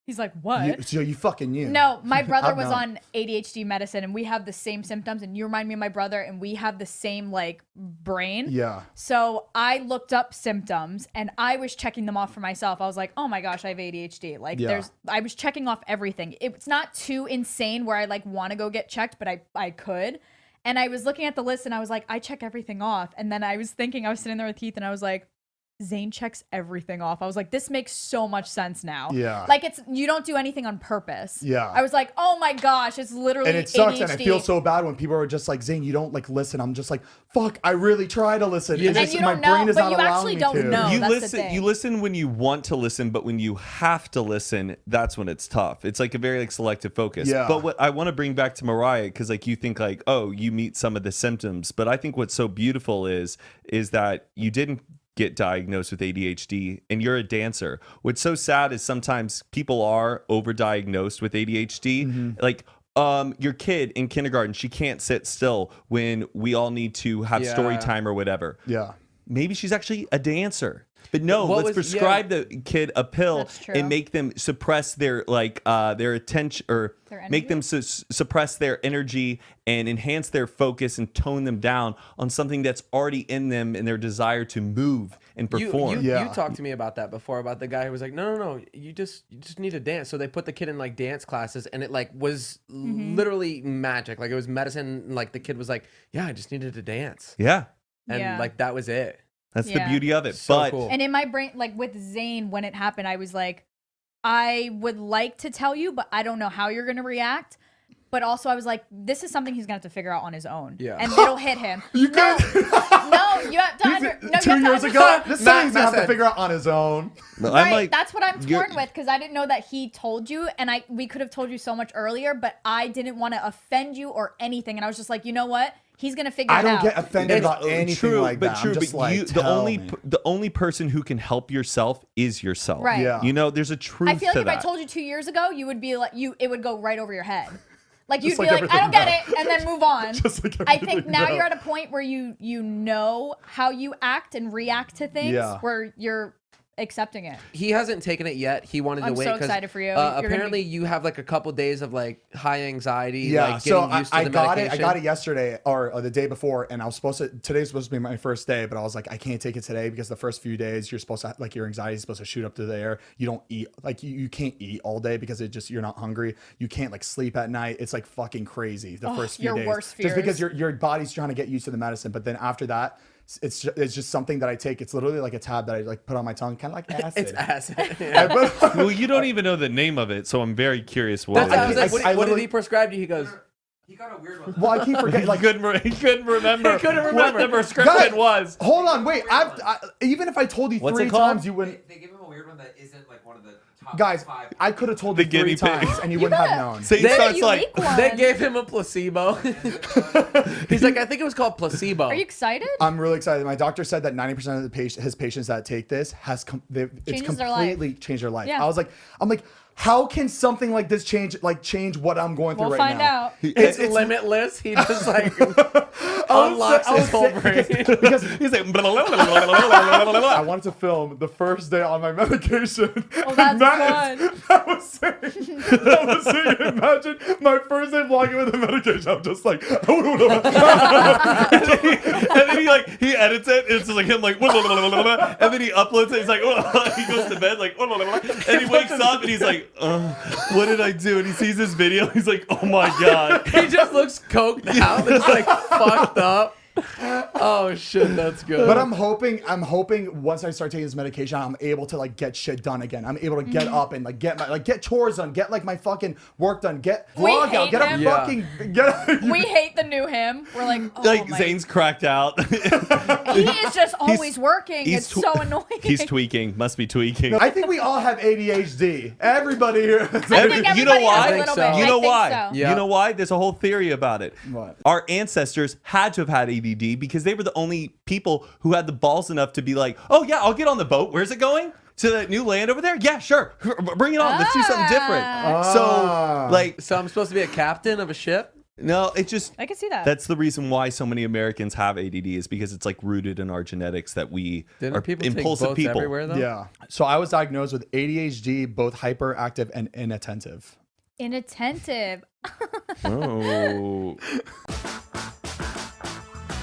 He's like, what? So you fucking knew. No, my brother I've was known. on ADHD medicine, and we have the same symptoms, and you remind me of my brother, and we have the same like brain. Yeah. So I looked up symptoms, and I was checking them off for myself. I was like, oh my gosh, I have ADHD. Like I was checking off everything. It's not too insane where I like want to go get checked, but I could. And I was looking at the list, and I was like, I check everything off. And then I was thinking, I was sitting there with Heath, and I was like, Zane checks everything off. I was like, this makes so much sense now. Yeah. Like you don't do anything on purpose. Yeah. I was like, oh my gosh, it's literally And it sucks, ADHD. and I feel so bad when people are just like, Zane, you don't like listen. I'm just like, fuck, I really try to listen. And It's you just, my don't know, brain is but not you allowing actually me don't to. know. You that's the listen. thing. You listen when you want to listen, but when you have to listen, that's when it's tough. It's like a very like selective focus. Yeah. But what I want to bring back to Mariah, because like you think like, oh, you meet some of the symptoms, but I think what's so beautiful is that you didn't get diagnosed with ADHD, and you're a dancer. What's so sad is sometimes people are overdiagnosed with ADHD. Like your kid in kindergarten, she can't sit still when we all need to have story time or whatever. Yeah. Maybe she's actually a dancer. But no, What let's was- prescribe the kid a pill That's true. and make them suppress their their attention, or Their make them energy? suppress their energy and enhance their focus and tone them down on something that's already in them and their desire to move and perform. You Yeah. talked to me about that before, about the guy who was like, no, you just need to dance. So they put the kid in like dance classes, and it like was literally magic. Like it was medicine. And, like the kid was like, yeah, I just needed to dance, Yeah, and Yeah. like that was it. that's the Yeah. beauty of it. So but cool. And in my brain, like with Zane, when it happened, I was like, I would like to tell you, but I don't know how you're going to react. But also, I was like, this is something he's going to have to figure out on his own. Yeah. And it'll hit him. You no, could. no, you have to no, 2 you have to years ago, understand. this is something he's Matt gonna have to said- figure out on his own. I'm Right, like, that's what I'm you're- torn with, because I didn't know that he told you, and we could have told you so much earlier, but I didn't want to offend you or anything, and I was just like, you know what? He's gonna figure I it don't out. get offended It's about anything true, like that. I'm just like, you, tell me. the only person who can help yourself is yourself. Right. Yeah. You know, there's a truth I feel like to if that. I told you 2 years ago, you would be like, it would go right over your head. Like you'd like be like, I don't everything get it, and then move on. Just like I think everything now else. you're at a point where you know how you act and react to things, Yeah. where you're accepting it. He hasn't taken it yet. He wanted I'm to wait. so 'cause, excited for you. You're gonna apparently, be- you have like a couple days of like high anxiety. Yeah, like, so getting used to I the got medication. it. I got it yesterday or the day before, and I was today's supposed to be my first day, but I was like, I can't take it today because the first few days you're supposed to like your anxiety is supposed to shoot up to the air. You don't eat like you can't eat all day because you're not hungry. You can't like sleep at night. It's like fucking crazy the first few your days. worst Just because fears. your body's trying to get used to the medicine, but then after that, it's just something that I take. It's literally like a tab that I like put on my tongue, kind of like acid. It's acid. I Yeah. put- Well, you don't even know the name of it, so I'm very curious what. That's why I was it like, is. what did he prescribe you? He goes, He got a weird one. well, I keep forgetting. Like, he couldn't remember. He couldn't remember. what the prescription Guys, was. hold on, wait. Even if I told you What's 3 it called? times, you wouldn't. They give him a weird one that isn't like one of the top Guys, 5. I could have told The you 3 guinea pig. times, and you wouldn't have known. So he They- starts like, Unique one. they gave him a placebo. He's like, I think it was called placebo. Are you excited? I'm really excited. My doctor said that 90% of his patients that take this it's Changes their life. completely changed their life. Yeah. I'm like, how can something like this change what I'm going through We'll right find now? out. It's limitless. He just like unlocks his whole brain. because he's like, I wanted to film the first day on my medication. Oh, that's Matt fun. I was saying, imagine my first day vlogging with the medication. I'm just like, and then he edits it. It's just like him like, and then he uploads it. He's like, he goes to bed like, and he wakes up and he's like, what did I do? And he sees this video. He's like, oh my god. He just looks coked out. It's like fucked up. Oh shit, that's good. But I'm hoping once I start taking this medication, I'm able to like get shit done again. I'm able to get up and like get chores done, get like my fucking work done, get We vlog out, hate get a him. Yeah. fucking get. We hate the new him. We're like, oh Like my. Zane's cracked out. He is just always working. he's It's so annoying. He's tweaking. Must be tweaking. I think we all have ADHD. Everybody here. I think You know everybody why? has a I little think bit. so. You know I think why? so. Yeah. You know why? There's a whole theory about it. What? Our ancestors had to have had ADD because they were the only people who had the balls enough to be like, oh yeah, I'll get on the boat. Where's it going? To that new land over there? Yeah, sure. Bring it on. Let's do something different. Ah. So like, So I'm supposed to be a captain of a ship? no, it just I can see that. that's the reason why so many Americans have ADD is because it's like rooted in our genetics that we Didn't are people take impulsive boats people. everywhere though? Yeah. So I was diagnosed with ADHD, both hyperactive and inattentive. Inattentive. Oh.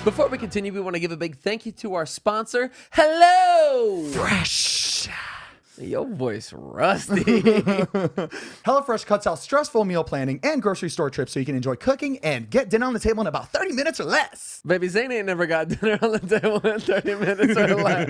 Before we continue, we want to give a big thank you to our sponsor, Hello Fresh. Your voice rusty. HelloFresh cuts out stressful meal planning and grocery store trips so you can enjoy cooking and get dinner on the table in about 30 minutes or less. Baby, Zane ain't never got dinner on the table in 30 minutes or less.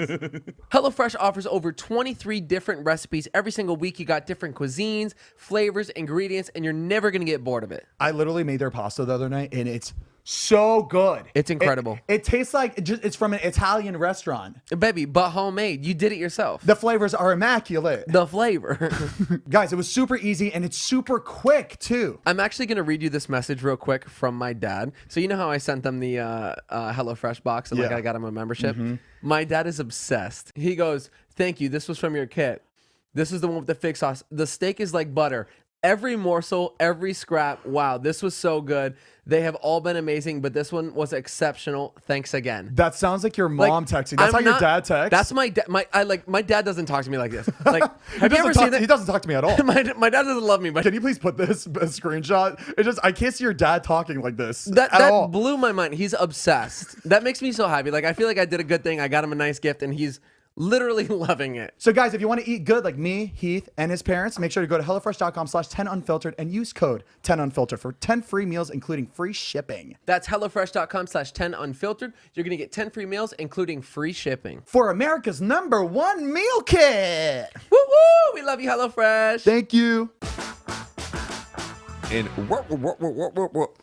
HelloFresh offers over 23 different recipes every single week. You got different cuisines, flavors, ingredients, and you're never going to get bored of it. I literally made their pasta the other night and it's so good. It's incredible. It tastes like it's from an Italian restaurant. Baby, but homemade. You did it yourself. The flavors are immaculate. The flavor. Guys, it was super easy and it's super quick too. I'm actually going to read you this message real quick from my dad. So you know how I sent them the HelloFresh box and like Yeah. I got him a membership? My dad is obsessed. He goes, thank you. This was from your kit. This is the one with the fig sauce. The steak is like butter. Every morsel, every scrap. Wow, this was so good. They have all been amazing, but this one was exceptional. Thanks again. That sounds like your Like, mom texting. That's I'm how your not- dad texts. That's my dad. My dad doesn't talk to me like this. Like, he have you ever doesn't seen talk, he that? doesn't talk to me at all. My dad doesn't love me, but Can you please put this a screenshot? It just I can't see your dad talking like this that at all. blew my mind. He's obsessed. That makes me so happy. Like I feel like I did a good thing. I got him a nice gift, and he's literally loving it. So guys, if you want to eat good like me, Heath, and his parents, make sure to go to HelloFresh.com/10Unfiltered and use code 10Unfiltered for 10 free meals, including free shipping. That's HelloFresh.com/10Unfiltered. You're gonna get 10 free meals, including free shipping. For America's #1 meal kit. Woo woo! We love you, HelloFresh. Thank you. And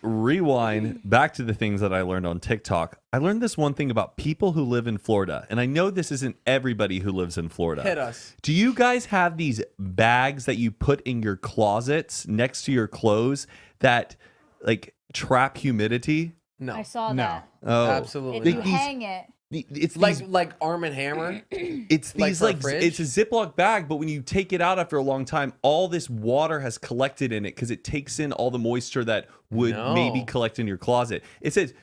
rewind back to the things that I learned on TikTok. I learned this one thing about people who live in Florida. And I know this isn't everybody who lives in Florida. Hit us. Do you guys have these bags that you put in your closets next to your clothes that like trap humidity? No, I saw No. that. Oh, absolutely If not. you hang it. It's like these Arm and Hammer. It's Like these for a like fridge? it's a Ziploc bag, but when you take it out after a long time, all this water has collected in it because it takes in all the moisture that would No. maybe collect in your closet. It says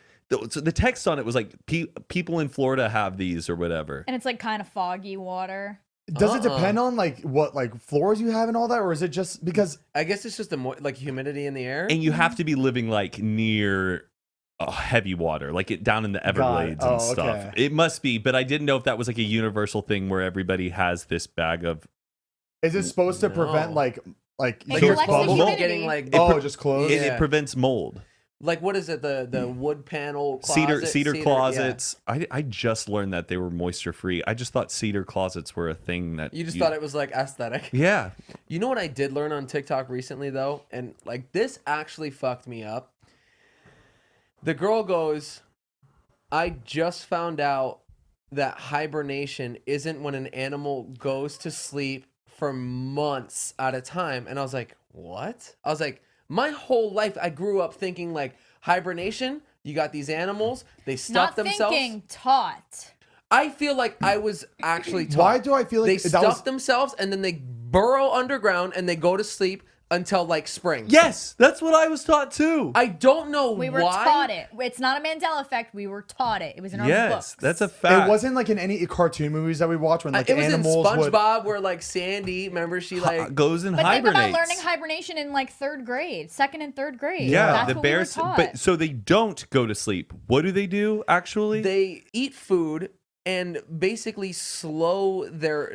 so the text on it was like people in Florida have these or whatever. And it's like kind of foggy water. Does it depend on like what like floors you have and all that, or is it just because I guess it's just the like humidity in the air. And you have to be living like near heavy water, like it down in the Everglades and stuff. okay. It must be, but I didn't know if that was like a universal thing where everybody has this bag of. is it supposed to prevent No. like It Like So your it's collects the clothes mold. getting humidity. like just clothes? It Yeah. prevents mold. Like, what is it? The wood panel closet? Cedar yeah. closets. I just learned that they were moisture free. I just thought cedar closets were a thing that You just thought it was like aesthetic. Yeah. You know what I did learn on TikTok recently though, and like this actually fucked me up. The girl goes, "I just found out that hibernation isn't when an animal goes to sleep for months at a time," and I was like, "What?" I was like, my whole life I grew up thinking like hibernation, you got these animals, they stuff Not themselves. thinking, taught. I feel like I was actually taught. Why do I feel like they that stuff was- themselves and then they burrow underground and they go to sleep until like spring? Yes, that's what I was taught too. I don't know We were why. taught it. It's not a Mandela effect. We were taught it. It was in our books. That's a fact. It wasn't like in any cartoon movies that we watched when like It was in animals would. SpongeBob where like Sandy, remember she like goes and But think hibernates. about learning hibernation in like third grade, second and third grade. Yeah, That's the what bears. we were taught. But so they don't go to sleep. What do they do actually? they eat food and basically slow their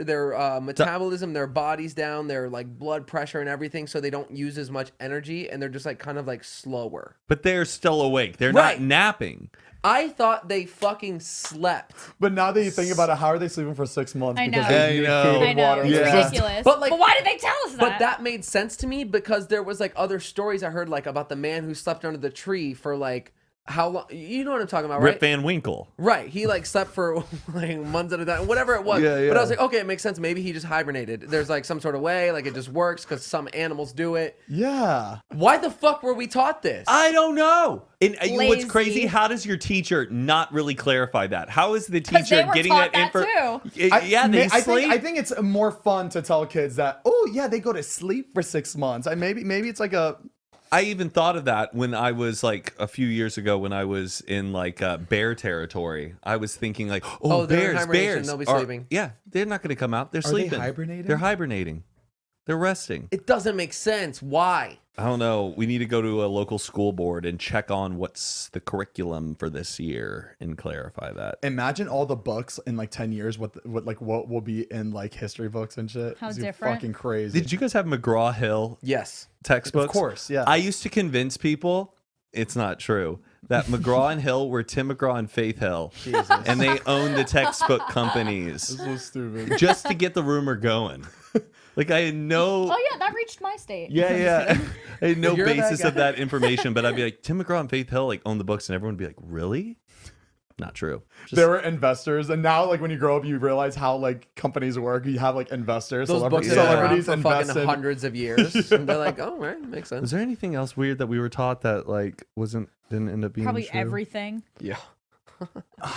metabolism, their bodies down, their like blood pressure and everything, so they don't use as much energy and they're just like kind of like slower. But they're still awake. They're Right. not napping. I thought they fucking slept. But now that you think about it, how are they sleeping for 6 months? I Because know. they I eat know. food, I know. water, It's and Yeah. stuff. ridiculous. But, like- but why did they tell us that? But that made sense to me because there was like other stories I heard like about the man who slept under the tree for like how long? You know what I'm talking about, right? Rip Van Winkle. Right. He like slept for like months at a time, whatever it was. Yeah, yeah. But I was like, okay, it makes sense. Maybe he just hibernated. There's like some sort of way, like it just works because some animals do it. Yeah. Why the fuck were we taught this? I don't know. And what's Lazy. crazy? How does your teacher not really clarify that? How is the 'Cause they teacher were getting taught that info? that too. Yeah, they sleep. I think it's more fun to tell kids that, oh yeah, they go to sleep for 6 months. Maybe it's like a. I even thought of that when I was like a few years ago when I was in like bear territory. I was thinking like, Oh, they're in bears, hibernation, bears. they'll be are- sleeping. Yeah, they're not going to come out. They're they sleeping. hibernating? They're hibernating. They're resting. It doesn't make sense. Why? I don't know. We need to go to a local school board and check on what's the curriculum for this year and clarify that. Imagine all the books in like 10 years. What will be in like history books and shit. How It's gonna be different. Fucking crazy. Did you guys have McGraw-Hill Yes. textbooks? Of course, yeah. I used to convince people it's not true that McGraw and Hill were Tim McGraw and Faith Hill, Jesus. and they owned the textbook companies so stupid. just to get the rumor going. Like I had no. Oh yeah, that reached my state. Yeah. I had no You're that basis of guy. that information, but I'd be like, Tim McGraw and Faith Hill like own the books, and everyone would be like, really? Not true. Just- There were investors, and now like when you grow up, you realize how like companies work. You have like investors, Those books celebrities, have been around celebrities for fucking invested. hundreds of years. And they're like, oh, right, makes sense. Was there anything else weird that we were taught that like didn't end up being Probably true? everything. Yeah.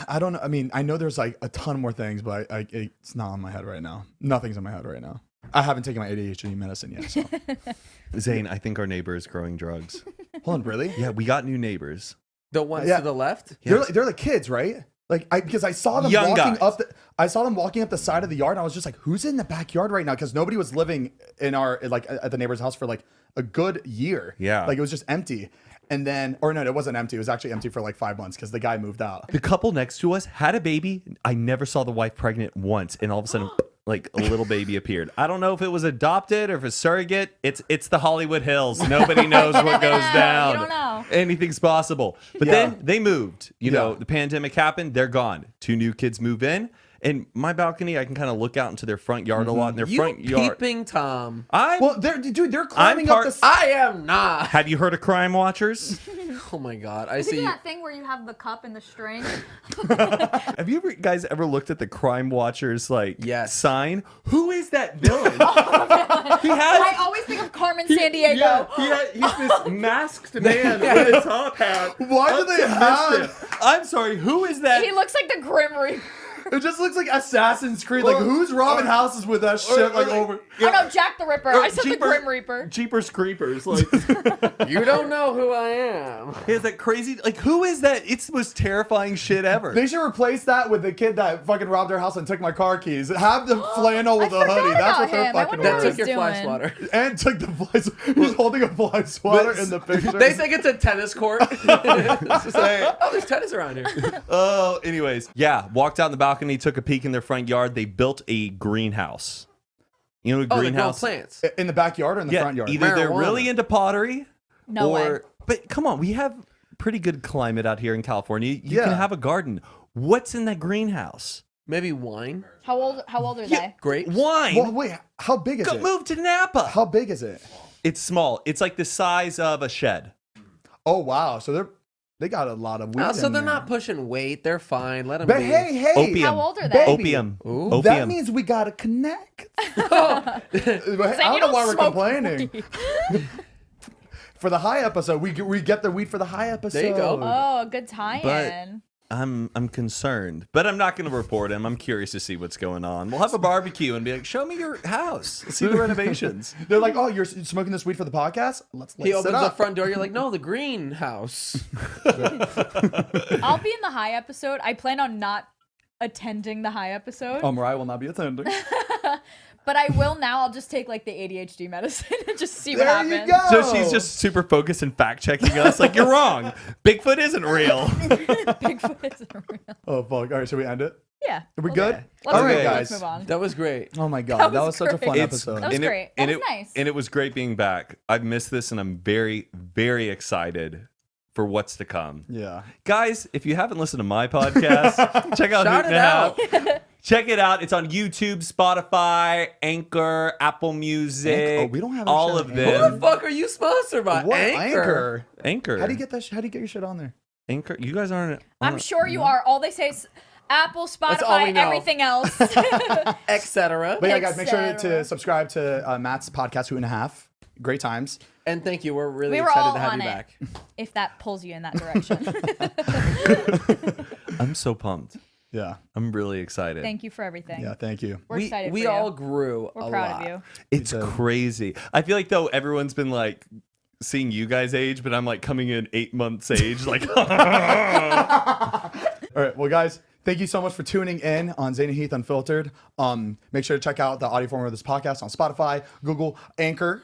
I don't know. I mean, I know there's like a ton more things, but it's not on my head right now. Nothing's in my head right now. I haven't taken my ADHD medicine yet. So. Zane, I think our neighbor is growing drugs. Hold on, really? Yeah, we got new neighbors. The ones Yeah. to the left? They're like kids, right? Like because I saw them Young walking guys. up. I saw them walking up the side of the yard. And I was just like, "Who's in the backyard right now?" Because nobody was living in our like at the neighbor's house for like a good year. Yeah. like it was just empty. And then, or no, it wasn't empty. It was actually empty for like 5 months because the guy moved out. The couple next to us had a baby. I never saw the wife pregnant once, and all of a sudden, like a little baby appeared. I don't know if it was adopted or if it's surrogate. It's the Hollywood Hills. Nobody knows what goes down. You don't know. Anything's possible. But Yeah. then they moved. You know, Yeah. the pandemic happened. They're gone. 2 new kids move in. And my balcony, I can kind of look out into their front yard a lot. And their You front yard. peeping Tom. Well, they're climbing up the. I am not. Have you heard of Crime Watchers? Oh my God. I Is see it you. that thing where you have the cup and the string? Have you guys ever looked at the Crime Watchers like Yes. sign? Who is that villain? He I has. always think of Carmen San Diego. Yeah, he's this masked man with a top hat. Why do they have? I'm sorry, who is that? He looks like the Grim Reaper. It just looks like Assassin's Creed. Like who's robbing houses with that shit? Like over. Oh no, Jack the Ripper. I said the Jeeper- Grim Reaper. Jeepers Creepers. Like You don't know who I am. he has that crazy. Like who is that? It's the most terrifying shit ever. They should replace that with the kid that fucking robbed their house and took my car keys. Have the flannel with I the hoodie. forgot That's what about they're him. I fucking wonder That what wearing. took he's your fly doing. swatter. And took the fly. He's holding a fly swatter in the picture. They think it's a tennis court. It's just like, oh, there's tennis around here. Oh, anyways, yeah. Walked out in the balcony, took a peek in their front yard. They built a greenhouse. You know, a Oh, they're growing greenhouse. In the backyard or in the front yard? Either they're Marijuana. really into pottery, No or way. but come on, we have pretty good climate out here in California. You Yeah. can have a garden. What's in that greenhouse? Maybe wine. How old are they? Grapes. Wine. Well, wait, how big is Go it? move to Napa. How big is it? It's small. It's like the size of a shed. Oh wow, so they got a lot of weed. So in they're there. not pushing weight. They're fine. Let them But be. hey, Opium. How old are they? Baby. Opium. Ooh. Opium. That means we gotta connect. I Saying don't you know why we're smoke complaining. weed. For the high episode, we get the weed for the high episode. There you go. Oh, good tie-in. I'm concerned, but I'm not going to report him. I'm curious to see what's going on. We'll have a barbecue and be like, "Show me your house. See the renovations." They're like, "Oh, you're smoking this weed for the podcast? Let's He lace opens it the up." front door. You're like, no, the greenhouse. I'll be in the high episode. I plan on not attending the high episode, Mariah will not be attending. but I will now. I'll just take like the ADHD medicine and just see what There happens. you go. So she's just super focused and fact checking us. Like, you're wrong. Bigfoot isn't real. Bigfoot isn't real. Oh fuck! All right, should we end it? Yeah. Are we we'll good? do it. Let's All right, move- guys. Let's move on. That was great. Oh my god, that was such a fun great. episode. That was And great. That and was nice. And it was great being back. I've missed this, and I'm very, very excited for what's to come. Yeah. Guys, if you haven't listened to my podcast, check out Shout Hoot it and a Half. Check it out. It's on YouTube, Spotify, Anchor, Apple Music. Oh, we don't have a all show of on Who them. the fuck are you sponsored by? What Anchor. Anchor. How do you get that? How do you get your shit on there? Anchor? You guys aren't. I'm sure you are. All they say is Apple, all we Spotify, know. everything else. Etc. But yeah, guys, make sure to Etc. subscribe to Matt's podcast, Hoot and a Half. Great times. And thank you. We're really We were excited all to have on you it. back. If that pulls you in that direction. I'm so pumped. Yeah. I'm really excited. Thank you for everything. Yeah. Thank you. We're excited we for all you. grew We're a proud lot. of you. It's too. crazy. I feel like, though, everyone's been like seeing you guys age, but I'm like coming in 8 months age. Like, All right. Well, guys, thank you so much for tuning in on Zane and Heath Unfiltered. Make sure to check out the audio form of this podcast on Spotify, Google, Anchor.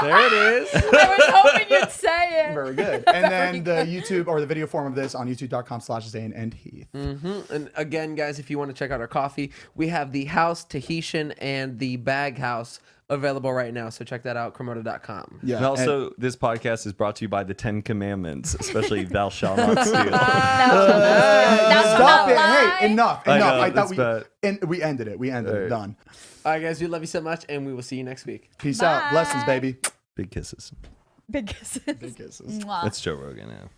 There it is. I was hoping you'd say it. Very good. And then the YouTube or the video form of this on youtube.com/Zane and Heath. And again, guys, if you want to check out our coffee, we have the House Tahitian and the Bag House available right now. So check that out, Cremota.com. Yeah. and also, this podcast is brought to you by the 10 Commandments, especially thou shalt not steal. Stop it. Hey, enough. I Enough. know, I thought that's bad. we ended it. We ended it. Right. Done. All right, guys, we love you so much, and we will see you next week. Peace out. Bye. Blessings, baby. Big kisses. Big kisses. Big kisses. Mwah. That's Joe Rogan now.